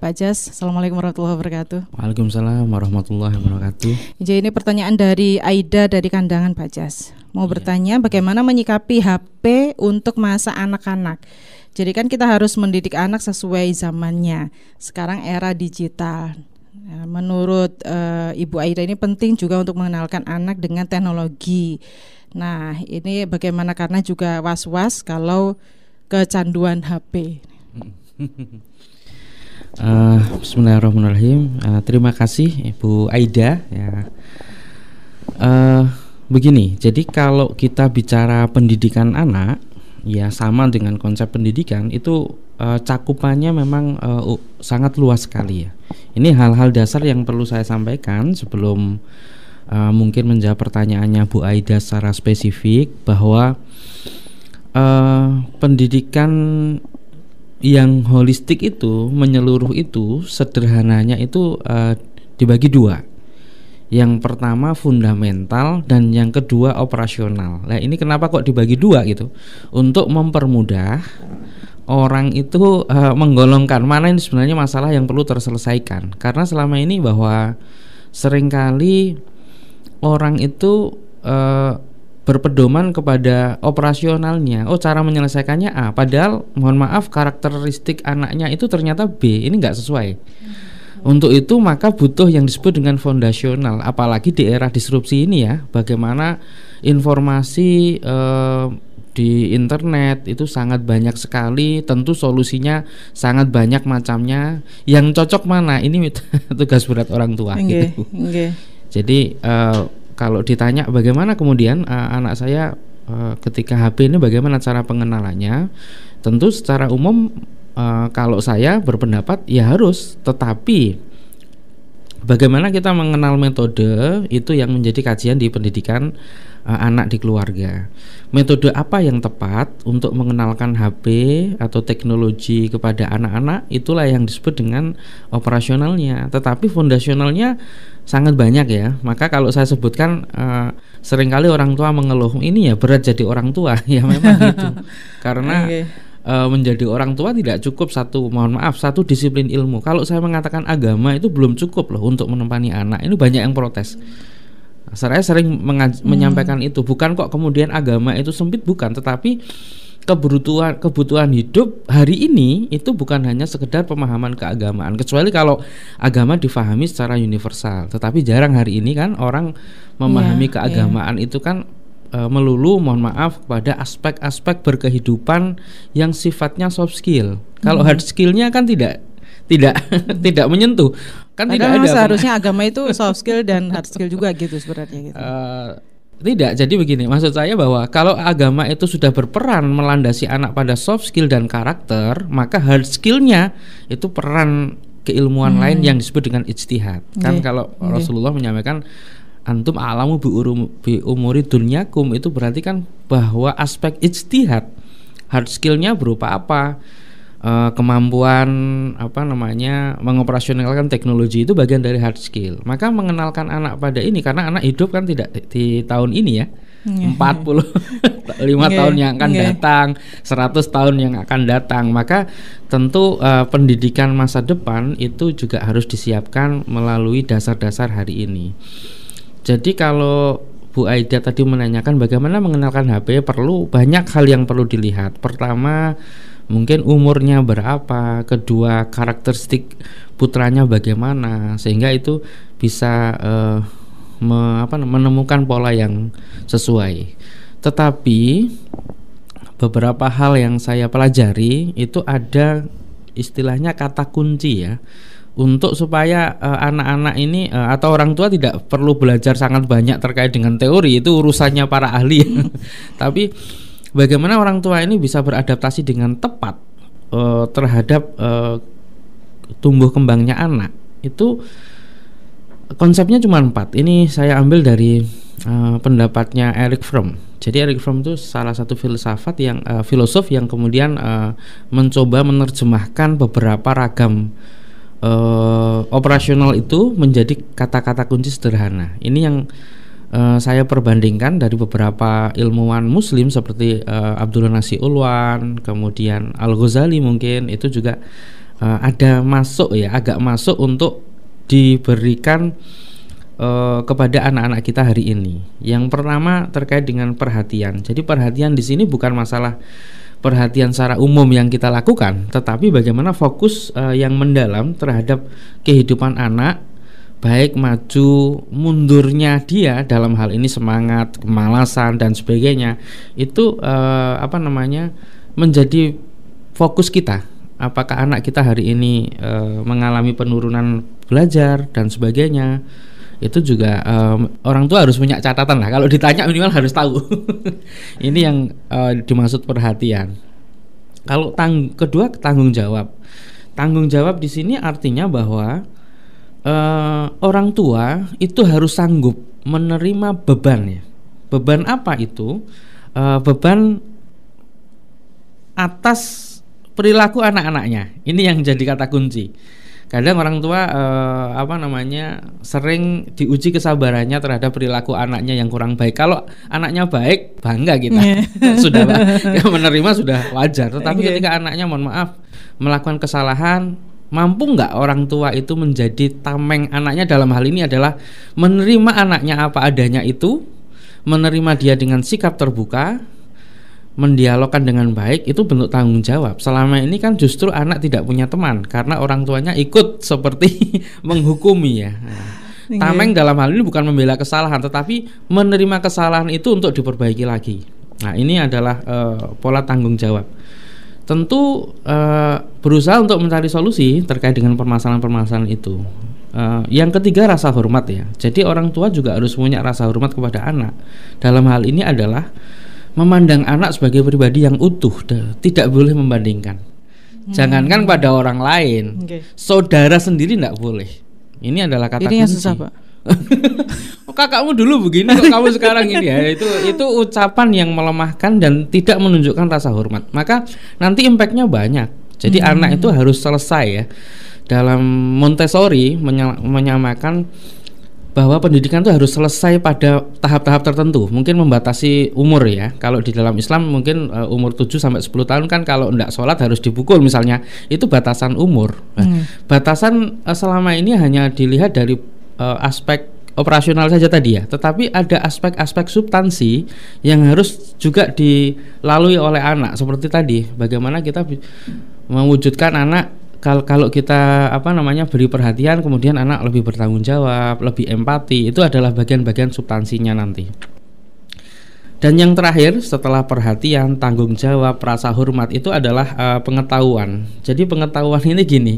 Pak Jas. Assalamualaikum warahmatullahi wabarakatuh. Waalaikumsalam warahmatullahi wabarakatuh. Jadi ini pertanyaan dari Aida dari Kandangan, Pak Jas. Mau bertanya bagaimana menyikapi HP untuk masa anak-anak. Jadi kan kita harus mendidik anak sesuai zamannya. Sekarang era digital. Menurut Ibu Aida ini penting juga untuk mengenalkan anak dengan teknologi. Nah ini bagaimana, karena juga was-was kalau kecanduan HP. Bismillahirrahmanirrahim. Terima kasih Ibu Aida ya. Begini, jadi kalau kita bicara pendidikan anak, ya sama dengan konsep pendidikan itu cakupannya memang sangat luas sekali ya. Ini hal-hal dasar yang perlu saya sampaikan sebelum mungkin menjawab pertanyaannya Bu Aida secara spesifik, bahwa pendidikan yang holistik itu, menyeluruh itu, sederhananya itu dibagi dua. Yang pertama fundamental dan yang kedua operasional. Nah ini kenapa kok dibagi dua gitu? Untuk mempermudah orang itu menggolongkan mana ini sebenarnya masalah yang perlu terselesaikan. Karena selama ini bahwa seringkali orang itu berpedoman kepada operasionalnya. Oh, cara menyelesaikannya A, padahal mohon maaf karakteristik anaknya itu ternyata B. Ini nggak sesuai. Untuk itu maka butuh yang disebut dengan fondasional. Apalagi di era disrupsi ini ya, bagaimana informasi di internet itu sangat banyak sekali. Tentu solusinya sangat banyak macamnya. Yang cocok mana? Ini tugas berat orang tua. Gitu. Jadi kalau ditanya bagaimana kemudian anak saya ketika HP ini bagaimana cara pengenalannya, tentu secara umum kalau saya berpendapat ya harus, tetapi bagaimana kita mengenal metode itu yang menjadi kajian di pendidikan anak di keluarga. Metode apa yang tepat untuk mengenalkan HP atau teknologi kepada anak-anak, itulah yang disebut dengan operasionalnya. Tetapi fondasionalnya sangat banyak ya. Maka kalau saya sebutkan seringkali orang tua mengeluh, ini ya berat jadi orang tua. Ya memang gitu. Karena menjadi orang tua tidak cukup satu disiplin ilmu. Kalau saya mengatakan agama itu belum cukup loh untuk menemani anak. Ini banyak yang protes. Saya sering menyampaikan itu, bukan kok kemudian agama itu sempit, bukan, tetapi kebutuhan hidup hari ini itu bukan hanya sekedar pemahaman keagamaan, kecuali kalau agama difahami secara universal. Tetapi jarang hari ini kan orang memahami keagamaan itu kan melulu, mohon maaf, pada aspek-aspek berkehidupan yang sifatnya soft skill. Kalau hard skillnya kan tidak menyentuh. Kan tidak ada. Seharusnya agama itu soft skill dan hard skill juga gitu sebenarnya gitu. Tidak, jadi begini, maksud saya bahwa kalau agama itu sudah berperan melandasi anak pada soft skill dan karakter, maka hard skillnya itu peran keilmuan lain yang disebut dengan ijtihad. Kan kalau Rasulullah menyampaikan antum alamu bi umuri dunyakum, itu berarti kan bahwa aspek ijtihad, hard skillnya berupa apa? Kemampuan mengoperasionalkan teknologi itu bagian dari hard skill. Maka mengenalkan anak pada ini, karena anak hidup kan tidak di tahun ini ya, 45 tahun yang akan datang, 100 tahun yang akan datang. Maka tentu pendidikan masa depan itu juga harus disiapkan melalui dasar-dasar hari ini. Jadi kalau Bu Aida tadi menanyakan bagaimana mengenalkan HP, perlu banyak hal yang perlu dilihat. Pertama, mungkin umurnya berapa, kedua karakteristik putranya bagaimana, sehingga itu bisa menemukan pola yang sesuai. Tetapi beberapa hal yang saya pelajari itu ada istilahnya kata kunci ya, untuk supaya anak-anak ini atau orang tua tidak perlu belajar sangat banyak terkait dengan teori, itu urusannya para ahli. Tapi bagaimana orang tua ini bisa beradaptasi dengan tepat terhadap tumbuh kembangnya anak. Itu konsepnya cuma 4. Ini saya ambil dari pendapatnya Erich Fromm. Jadi Erich Fromm itu salah satu filosof yang kemudian mencoba menerjemahkan beberapa ragam operasional itu menjadi kata-kata kunci sederhana. Ini yang saya perbandingkan dari beberapa ilmuwan muslim seperti Abdullah Nasi Ulwan, kemudian Al-Ghazali, mungkin itu juga ada masuk ya, agak masuk untuk diberikan kepada anak-anak kita hari ini. Yang pertama terkait dengan perhatian. Jadi perhatian di sini bukan masalah perhatian secara umum yang kita lakukan, tetapi bagaimana fokus yang mendalam terhadap kehidupan anak, baik maju mundurnya dia dalam hal ini semangat, kemalasan dan sebagainya. Itu menjadi fokus kita. Apakah anak kita hari ini mengalami penurunan belajar dan sebagainya. Itu juga orang tua harus punya catatan lah. Kalau ditanya minimal harus tahu. Ini yang dimaksud perhatian. Kalau kedua tanggung jawab. Tanggung jawab di sini artinya bahwa orang tua itu harus sanggup menerima beban ya. Beban apa itu? Beban atas perilaku anak-anaknya. Ini yang jadi kata kunci. Kadang orang tua sering diuji kesabarannya terhadap perilaku anaknya yang kurang baik. Kalau anaknya baik, bangga kita. Sudah menerima sudah wajar. Tetapi ketika anaknya mohon maaf melakukan kesalahan, mampu nggak orang tua itu menjadi tameng anaknya? Dalam hal ini adalah menerima anaknya apa adanya itu, menerima dia dengan sikap terbuka, mendialogkan dengan baik. Itu bentuk tanggung jawab. Selama ini kan justru anak tidak punya teman karena orang tuanya ikut seperti menghukumi ya. Tameng dalam hal ini bukan membela kesalahan, tetapi menerima kesalahan itu untuk diperbaiki lagi. Nah, ini adalah pola tanggung jawab. Tentu berusaha untuk mencari solusi terkait dengan permasalahan-permasalahan itu. Yang ketiga rasa hormat ya. Jadi orang tua juga harus punya rasa hormat kepada anak. Dalam hal ini adalah memandang anak sebagai pribadi yang utuh, tidak boleh membandingkan. Jangankan pada orang lain, saudara sendiri tidak boleh. Ini adalah kata kunci. Ini yang susah, Pak. Kakakmu dulu begini, kok kamu sekarang ini ya. Itu ucapan yang melemahkan dan tidak menunjukkan rasa hormat. Maka nanti impactnya banyak. Jadi anak itu harus selesai ya. Dalam Montessori menyamakan bahwa pendidikan itu harus selesai pada tahap-tahap tertentu. Mungkin membatasi umur ya. Kalau di dalam Islam mungkin umur 7 sampai 10 tahun kan kalau enggak sholat harus dipukul misalnya. Itu batasan umur. Batasan selama ini hanya dilihat dari aspek operasional saja tadi ya. Tetapi ada aspek-aspek substansi yang harus juga dilalui oleh anak. Seperti tadi, bagaimana kita mewujudkan anak. Kalau kita beri perhatian, kemudian anak lebih bertanggung jawab, lebih empati, itu adalah bagian-bagian substansinya nanti. Dan yang terakhir setelah perhatian, tanggung jawab, rasa hormat itu adalah pengetahuan. Jadi pengetahuan ini gini,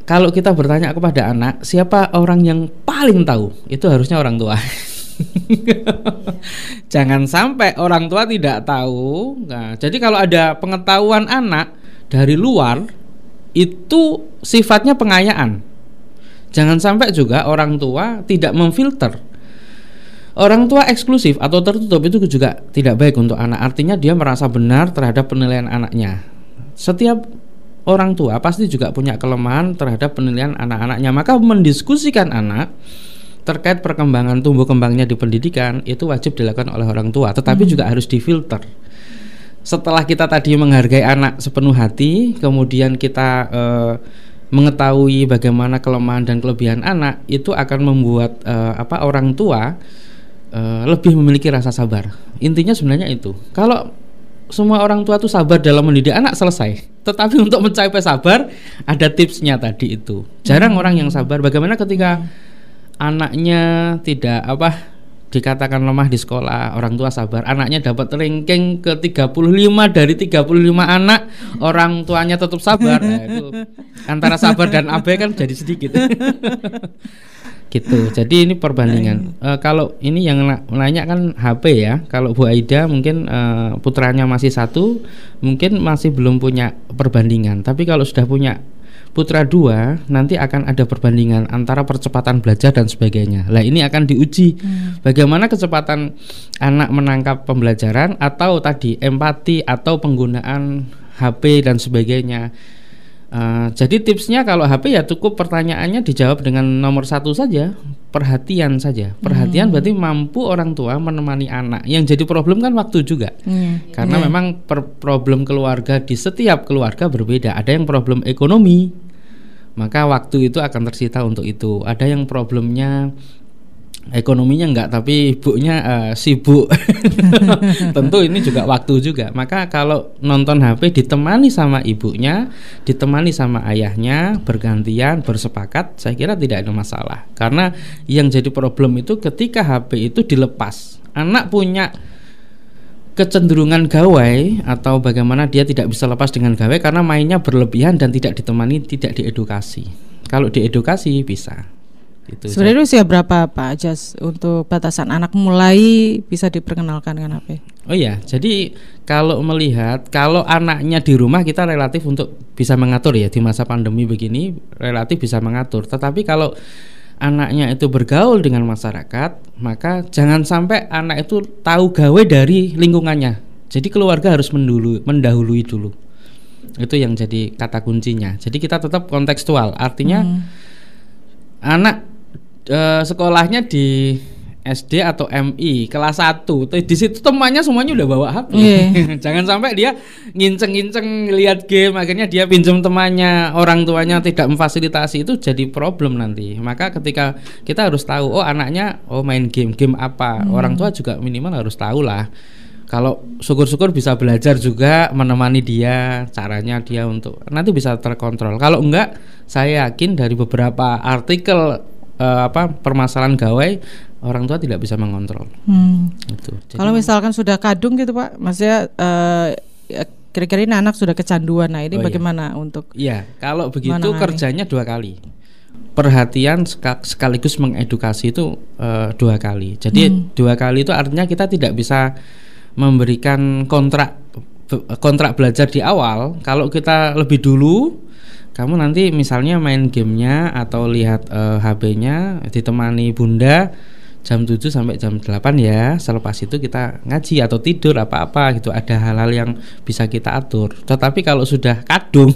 kalau kita bertanya kepada anak, siapa orang yang paling tahu? Itu harusnya orang tua. Jangan sampai orang tua tidak tahu. Nah, jadi kalau ada pengetahuan anak dari luar, itu sifatnya pengayaan. Jangan sampai juga orang tua tidak memfilter. Orang tua eksklusif atau tertutup itu juga tidak baik untuk anak. Artinya dia merasa benar terhadap penilaian anaknya. Setiap orang tua pasti juga punya kelemahan terhadap penilaian anak-anaknya. Maka mendiskusikan anak terkait perkembangan tumbuh kembangnya di pendidikan itu wajib dilakukan oleh orang tua. Tetapi juga harus difilter. Setelah kita tadi menghargai anak sepenuh hati, kemudian kita mengetahui bagaimana kelemahan dan kelebihan anak, itu akan membuat orang tua lebih memiliki rasa sabar. Intinya sebenarnya itu. Kalau semua orang tua itu sabar dalam mendidik anak, selesai. Tetapi untuk mencapai sabar ada tipsnya tadi itu. Jarang orang yang sabar. Bagaimana ketika anaknya tidak dikatakan lemah di sekolah, orang tua sabar, anaknya dapat ranking ke 35 dari 35 anak, orang tuanya tetap sabar. Nah, itu antara sabar dan abai kan jadi sedikit. Gitu. Jadi ini perbandingan. Kalau ini yang nanya kan HP ya. Kalau Bu Aida mungkin putranya masih 1, mungkin masih belum punya perbandingan. Tapi kalau sudah punya putra 2, nanti akan ada perbandingan antara percepatan belajar dan sebagainya. Nah, ini akan diuji bagaimana kecepatan anak menangkap pembelajaran, atau tadi empati, atau penggunaan HP dan sebagainya. Jadi tipsnya kalau HP ya cukup pertanyaannya dijawab dengan nomor 1 saja, perhatian saja. Perhatian berarti mampu orang tua menemani anak. Yang jadi problem kan waktu juga, karena memang problem keluarga di setiap keluarga berbeda. Ada yang problem ekonomi, maka waktu itu akan tersita untuk itu. Ada yang problemnya ekonominya enggak, tapi ibunya sibuk. Tentu ini juga waktu juga. Maka kalau nonton HP ditemani sama ibunya, ditemani sama ayahnya, bergantian, bersepakat, saya kira tidak ada masalah. Karena yang jadi problem itu ketika HP itu dilepas, anak punya kecenderungan gawai atau bagaimana dia tidak bisa lepas dengan gawai karena mainnya berlebihan dan tidak ditemani, tidak diedukasi. Kalau diedukasi bisa. Sebenarnya usia berapa Pak Jas untuk batasan anak mulai bisa diperkenalkan dengan HP? Oh iya, jadi kalau melihat kalau anaknya di rumah kita relatif untuk bisa mengatur ya, di masa pandemi begini relatif bisa mengatur. Tetapi kalau anaknya itu bergaul dengan masyarakat, maka jangan sampai anak itu tahu gawe dari lingkungannya. Jadi keluarga harus mendahului dulu. Itu yang jadi kata kuncinya. Jadi kita tetap kontekstual, artinya anak sekolahnya di SD atau MI kelas 1, di situ temannya semuanya udah bawa HP. Jangan sampai dia nginceng-nginceng lihat game, akhirnya dia pinjam temannya, orang tuanya tidak memfasilitasi, itu jadi problem nanti. Maka ketika kita harus tahu, oh anaknya main game apa, orang tua juga minimal harus tahu lah. Kalau syukur-syukur bisa belajar juga, menemani dia, caranya dia untuk nanti bisa terkontrol. Kalau enggak, saya yakin dari beberapa artikel permasalahan gawai, orang tua tidak bisa mengontrol. Gitu. Kalau misalkan sudah kadung gitu Pak, maksudnya kira-kira ini anak sudah kecanduan. Nah ini bagaimana untuk? Iya, kalau begitu kerjanya 2 kali. Perhatian sekaligus mengedukasi itu 2 kali. Jadi 2 kali itu artinya kita tidak bisa memberikan kontrak belajar di awal. Kalau kita lebih dulu, kamu nanti misalnya main gamenya atau lihat HP-nya ditemani bunda jam 7 sampai jam 8 ya. Selepas itu kita ngaji atau tidur apa-apa gitu. Ada hal-hal yang bisa kita atur. Tetapi kalau sudah kadung,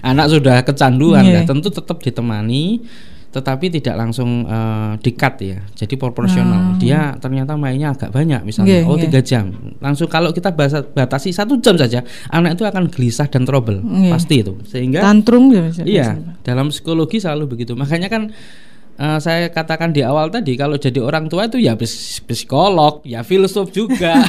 anak sudah kecanduan, tentu tetap ditemani, tetapi tidak langsung di-cut ya. Jadi proporsional. Dia ternyata mainnya agak banyak misalnya 3 jam. Langsung kalau kita batasi 1 jam saja, anak itu akan gelisah dan trouble. Pasti itu. Sehingga tantrum ya. Iya, dalam psikologi selalu begitu. Makanya kan saya katakan di awal tadi, kalau jadi orang tua itu ya psikolog, ya filsuf juga.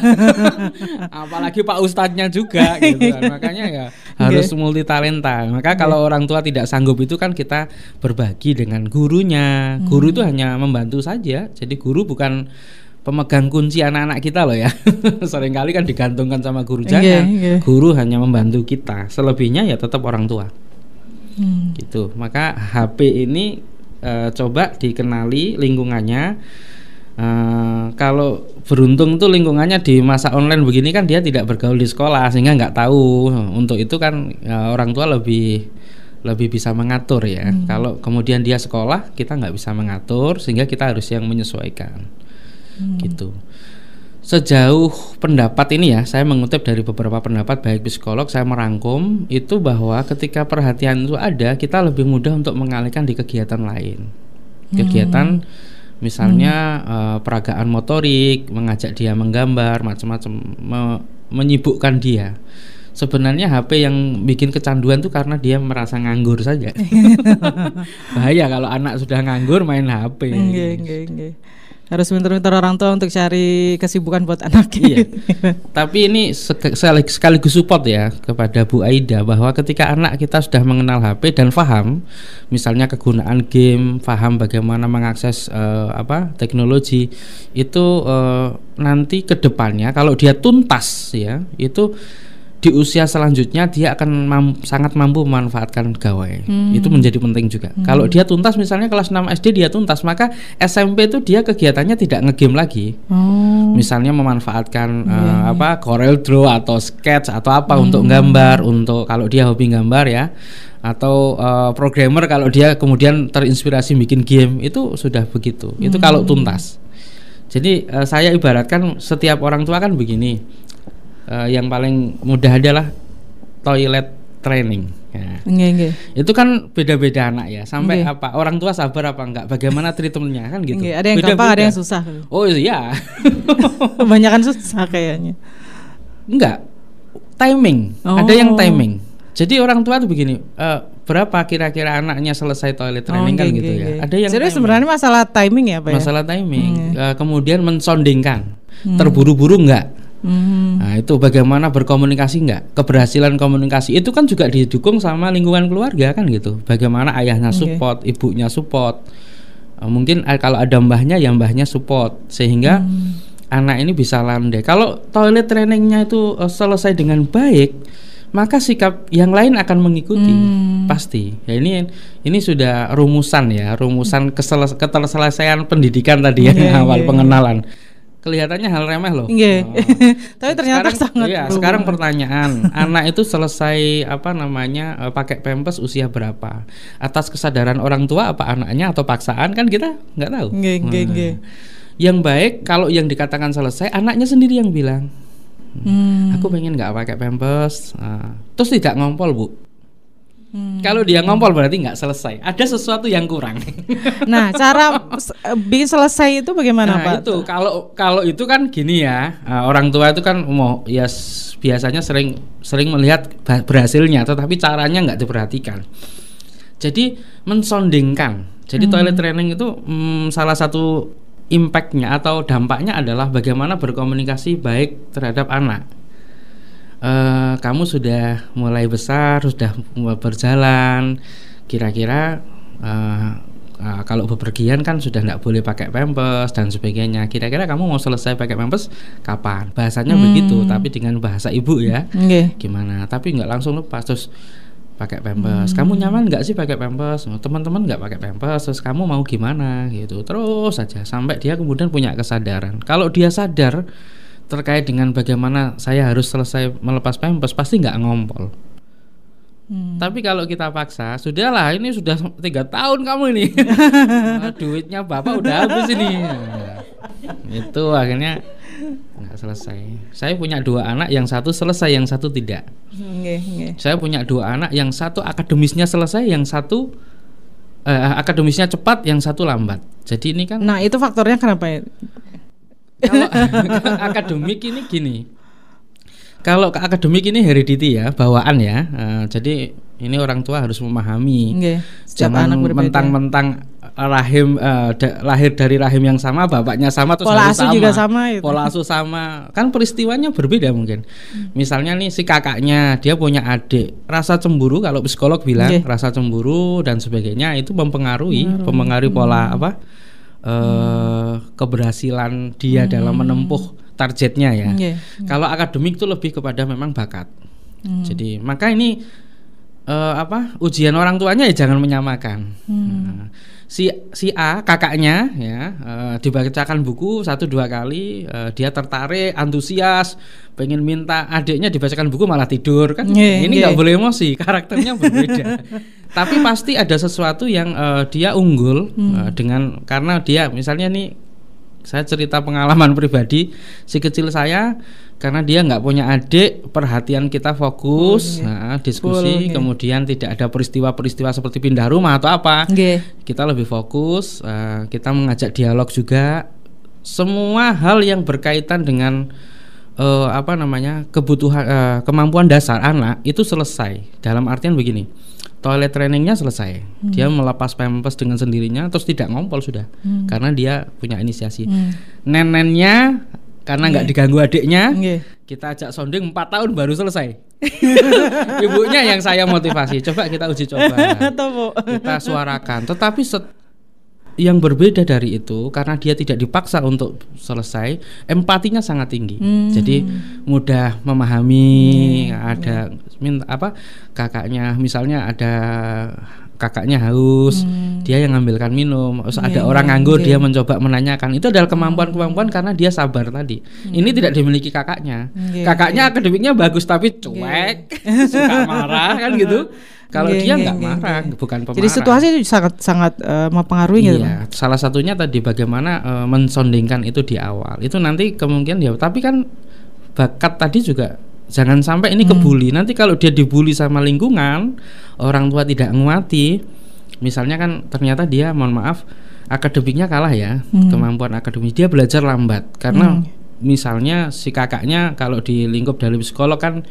Apalagi Pak Ustadznya juga gitu kan. Makanya ya harus multi talenta. Maka kalau orang tua tidak sanggup itu kan kita berbagi dengan gurunya. Guru itu hanya membantu saja. Jadi guru bukan pemegang kunci anak-anak kita loh ya. Seringkali kan digantungkan sama guru. Jangan. Guru hanya membantu kita. Selebihnya ya tetap orang tua. Gitu. Maka HP ini coba dikenali lingkungannya. Kalau beruntung tuh lingkungannya di masa online begini kan dia tidak bergaul di sekolah sehingga nggak tahu. Untuk itu kan orang tua lebih bisa mengatur ya. Kalau kemudian dia sekolah, kita nggak bisa mengatur sehingga kita harus yang menyesuaikan. Gitu. Sejauh pendapat ini ya, saya mengutip dari beberapa pendapat baik psikolog, saya merangkum itu bahwa ketika perhatian itu ada, kita lebih mudah untuk mengalihkan di kegiatan lain. Kegiatan misalnya peragaan motorik, mengajak dia menggambar, macam-macam, menyibukkan dia. Sebenarnya HP yang bikin kecanduan itu karena dia merasa nganggur saja. Bahaya kalau anak sudah nganggur main HP. Harus minta orang tua untuk cari kesibukan buat anak. Iya. Tapi ini sekaligus support ya kepada Bu Aida, bahwa ketika anak kita sudah mengenal HP dan paham misalnya kegunaan game, paham bagaimana mengakses teknologi, itu nanti ke depannya kalau dia tuntas ya, itu di usia selanjutnya dia akan sangat mampu memanfaatkan gawai. Itu menjadi penting juga. Kalau dia tuntas misalnya kelas 6 SD dia tuntas, maka SMP itu dia kegiatannya tidak ngegame lagi. Misalnya memanfaatkan Corel Draw atau Sketch atau apa untuk gambar, untuk kalau dia hobi gambar ya, atau programmer kalau dia kemudian terinspirasi bikin game, itu sudah begitu. Itu kalau tuntas. Jadi saya ibaratkan setiap orang tua kan begini. Yang paling mudah adalah toilet training. Ya. Nggih. Itu kan beda-beda anak ya. Sampai Nggih. apa orang tua sabar apa enggak? Bagaimana treatmentnya kan gitu. Nggih, ada yang gampang, ada yang susah. Oh iya. Kebanyakan susah kayaknya. Enggak. Timing. Oh. Ada yang timing. Jadi orang tua tuh begini, berapa kira-kira anaknya selesai toilet training kan gitu ya. Ada yang serius sebenarnya masalah timing ya, Pak? Masalah timing. Kemudian mensondingkan. Terburu-buru enggak? Nah itu bagaimana berkomunikasi enggak, keberhasilan komunikasi itu kan juga didukung sama lingkungan keluarga kan gitu. Bagaimana ayahnya support, ibunya support, mungkin kalau ada mbahnya ya mbahnya support sehingga anak ini bisa landai. Kalau toilet trainingnya itu selesai dengan baik, maka sikap yang lain akan mengikuti pasti. Ya ini sudah rumusan ya, rumusan keterselesaian pendidikan tadi ya, awal pengenalan. Kelihatannya hal remeh loh. Tapi ternyata sangat. Iya, sekarang pertanyaan, anak itu selesai pakai pampers usia berapa? Atas kesadaran orang tua apa anaknya atau paksaan kan kita nggak tahu. Yang baik kalau yang dikatakan selesai anaknya sendiri yang bilang, aku pengen nggak pakai pampers, terus tidak ngompol bu. Kalau dia ngompol berarti nggak selesai. Ada sesuatu yang kurang. Nah, cara bikin selesai itu bagaimana, Pak? Itu kalau itu kan gini ya, orang tua itu kan biasanya sering melihat berhasilnya, tetapi caranya nggak diperhatikan. Jadi mensondingkan. Jadi toilet training itu salah satu impactnya atau dampaknya adalah bagaimana berkomunikasi baik terhadap anak. Kamu sudah mulai besar, sudah mulai berjalan, kira-kira kalau bepergian kan sudah tidak boleh pakai pampers dan sebagainya. Kira-kira kamu mau selesai pakai pampers kapan? Bahasanya begitu, tapi dengan bahasa ibu ya. Gimana? Tapi nggak langsung lepas terus pakai pampers. Kamu nyaman nggak sih pakai pampers? Teman-teman nggak pakai pampers, terus kamu mau gimana? Gitu terus saja sampai dia kemudian punya kesadaran. Kalau dia sadar terkait dengan bagaimana saya harus selesai melepas pampers, pasti nggak ngompol. Tapi kalau kita paksa, sudahlah ini sudah 3 tahun kamu ini, duitnya bapak udah habis ini. Itu akhirnya nggak selesai. Saya punya 2 anak, yang satu selesai, yang satu tidak. Saya punya 2 anak, yang satu akademisnya selesai, yang satu akademisnya cepat, yang satu lambat. Jadi ini kan. Nah itu faktornya kenapa ya? Kalau akademik ini gini, kalau ke akademik ini heredity ya, bawaan ya. Jadi ini orang tua harus memahami. Jangan mentang-mentang lahir dari rahim yang sama, bapaknya sama, terus pola asuh juga sama. Pola asuh sama, kan peristiwanya berbeda mungkin. Misalnya nih si kakaknya dia punya adik, rasa cemburu kalau psikolog bilang rasa cemburu dan sebagainya itu mempengaruhi pola keberhasilan dia dalam menempuh targetnya ya. Kalau akademik itu lebih kepada memang bakat. Jadi maka ini ujian orang tuanya ya jangan menyamakan. Si A kakaknya ya dibacakan buku 1-2 kali, dia tertarik, antusias, pengen minta adiknya dibacakan buku malah tidur kan. Ini nggak boleh emosi, karakternya berbeda. Tapi pasti ada sesuatu yang dia unggul karena dia misalnya nih, saya cerita pengalaman pribadi, si kecil saya karena dia nggak punya adik, perhatian kita fokus, diskusi, kemudian tidak ada peristiwa-peristiwa seperti pindah rumah atau apa, kita lebih fokus, kita mengajak dialog juga, semua hal yang berkaitan dengan kebutuhan, kemampuan dasar anak itu selesai. Dalam artian begini, toilet trainingnya selesai, dia melepas pampers dengan sendirinya, terus tidak ngompol sudah, karena dia punya inisiasi. Nenennya karena nggak diganggu adiknya, kita ajak sounding 4 tahun baru selesai. Ibunya yang saya motivasi, coba kita uji coba, kita suarakan. Tetapi yang berbeda dari itu, karena dia tidak dipaksa untuk selesai, empatinya sangat tinggi. Jadi mudah memahami. Ada kakaknya, misalnya ada kakaknya haus, dia yang ngambilkan minum. Terus ada orang nganggur, dia mencoba menanyakan. Itu adalah kemampuan-kemampuan karena dia sabar tadi. Ini tidak dimiliki kakaknya. Kakaknya akademiknya bagus tapi cuek, suka marah kan gitu. Kalau dia nggak marah, bukan pemarah. Jadi situasi itu sangat mempengaruhi gitu. Iya, salah satunya tadi bagaimana mensondingkan itu di awal. Itu nanti kemungkinan tapi kan bakat tadi juga Jangan sampai ini kebuli. Nanti kalau dia dibully sama lingkungan, orang tua tidak nguati, misalnya kan ternyata dia, mohon maaf, akademiknya kalah ya, kemampuan akademik dia belajar lambat karena misalnya si kakaknya kalau di lingkup dari psikolog kan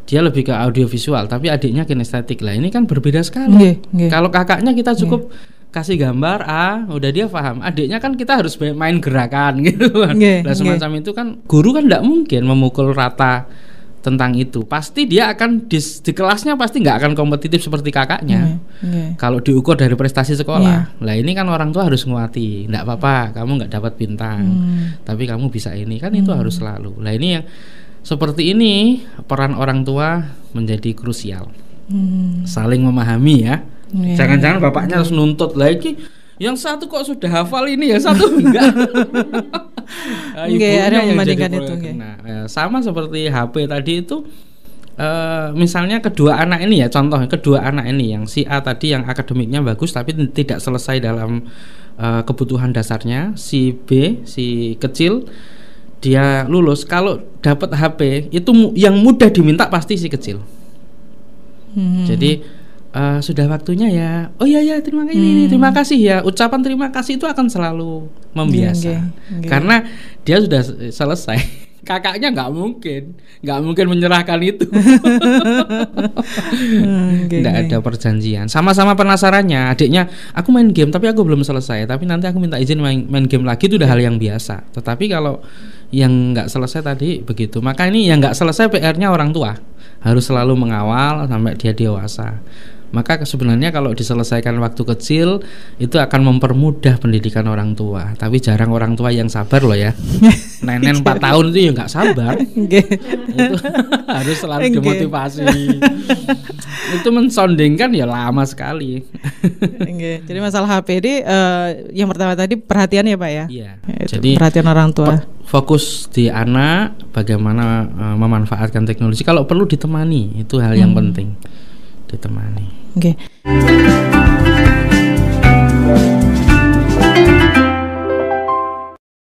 dia lebih ke audiovisual, tapi adiknya kinestetik lah. Ini kan berbeda sekali. Kalau kakaknya kita cukup kasih gambar udah dia paham. Adiknya kan kita harus main gerakan gitu kan. Nah semacam itu kan guru kan tidak mungkin memukul rata tentang itu. Pasti dia akan di kelasnya pasti nggak akan kompetitif seperti kakaknya. Kalau diukur dari prestasi sekolah. Lah ini kan orang tua harus nguati. Nggak apa-apa, kamu nggak dapat bintang, tapi kamu bisa ini kan itu harus selalu. Lah ini yang seperti ini peran orang tua menjadi krusial. Saling memahami ya. Jangan-jangan bapaknya harus nuntut lagi. Yang satu kok sudah hafal ini, yang satu enggak. Ibunya ada yang membandingkan jadi itu. Sama seperti HP tadi itu. Misalnya kedua anak ini ya, contoh kedua anak ini yang si A tadi yang akademiknya bagus tapi tidak selesai dalam kebutuhan dasarnya. Si B, si kecil, dia lulus. Kalau dapat HP itu yang mudah diminta pasti si kecil. Jadi sudah waktunya ya. Oh iya terima kasih ya. Ucapan terima kasih itu akan selalu membiasa. Karena dia sudah selesai. Kakaknya nggak mungkin menyerahkan itu. Nggak ada perjanjian. Sama-sama penasarannya. Adiknya, aku main game tapi aku belum selesai. Tapi nanti aku minta izin main game lagi, itu udah hal yang biasa. Tetapi kalau yang nggak selesai tadi begitu. Maka ini yang nggak selesai PR-nya orang tua. Harus selalu mengawal sampai dia dewasa. Maka sebenarnya kalau diselesaikan waktu kecil itu akan mempermudah pendidikan orang tua. Tapi jarang orang tua yang sabar loh ya. Nenen 4 tahun itu ya nggak sabar. Itu harus selalu dimotivasi. Itu mensondingkan ya lama sekali. Jadi masalah HP ini yang pertama tadi perhatian ya Pak ya. Iya. Jadi perhatian orang tua. Fokus di anak, bagaimana memanfaatkan teknologi. Kalau perlu ditemani, itu hal yang penting. Ditemani.